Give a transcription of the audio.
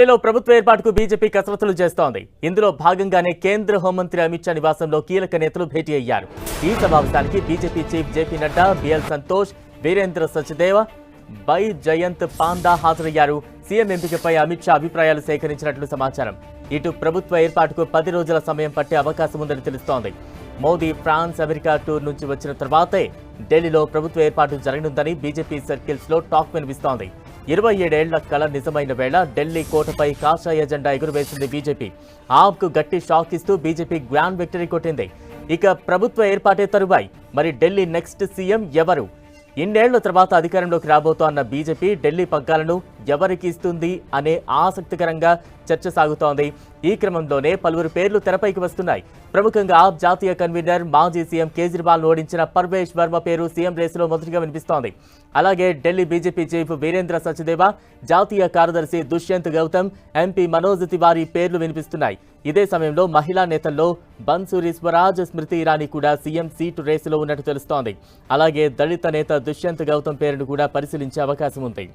ఢిల్లీలో ప్రభుత్వ ఏర్పాటుకు బీజేపీ కసరత్తులు చేస్తోంది. ఇందులో భాగంగానే కేంద్ర హోంమంత్రి అమిత్ షా నివాసంలో కీలక నేతలు భేటీ అయ్యారు. ఈ సమావేశానికి BJP chief JP Nadda, BL Santosh, Virendra Sachdeva, Baijayant Panda హాజరయ్యారు. సీఎం ఎంపికపై అమిత్ షా అభిప్రాయాలు సేకరించినట్లు సమాచారం. ఇటు ప్రభుత్వ ఏర్పాటుకు 10 రోజుల సమయం పట్టే అవకాశం ఉందని తెలుస్తోంది. మోదీ ఫ్రాన్స్, అమెరికా టూర్ నుంచి వచ్చిన తర్వాతే ఢిల్లీలో ప్రభుత్వ ఏర్పాటు జరగనుందని బీజేపీ సర్కిల్స్ లో టాక్ వినిపిస్తోంది. 27 ఏళ్ల కల నిజమైన వేళ ఢిల్లీ కోటపై కాషాయ జెండా ఎగురవేసింది బీజేపీ. ఆప్కు గట్టి షాక్ ఇస్తూ బీజేపీ గ్రాండ్ విక్టరీ కొట్టింది. ఇక ప్రభుత్వ ఏర్పాటే తరువాయి మరి ఢిల్లీ నెక్స్ట్ సీఎం ఎవరు? ఇన్నేళ్ల తర్వాత అధికారంలోకి రాబోతోన్న బీజేపీ ఢిల్లీ పగ్గాలను ఎవరికి ఇస్తుంది అనే ఆసక్తికరంగా చర్చ సాగుతోంది. ఈ క్రమంలోనే పలువురు పేర్లు తెరపైకి వస్తున్నాయి. ప్రముఖంగా ఆప్ జాతీయ కన్వీనర్, మాజీ సీఎం కేజ్రీవాల్ ఓడించిన పర్వేష్ వర్మ పేరు సీఎం రేసులో మొదటిగా వినిపిస్తోంది. అలాగే ఢిల్లీ బీజేపీ చీఫ్ వీరేంద్ర సచ్దేవ, జాతీయ కార్యదర్శి దుష్యంత్ గౌతమ్, ఎంపీ మనోజ్ తివారీ పేర్లు వినిపిస్తున్నాయి. ఇదే సమయంలో మహిళా నేతల్లో బన్సూరి స్వరాజ్, స్మృతి ఇరానీ కూడా సీఎం సీటు రేసులో ఉన్నట్టు తెలుస్తోంది. అలాగే దళిత నేత దుష్యంత్ గౌతమ్ పేరును కూడా పరిశీలించే అవకాశం ఉంది.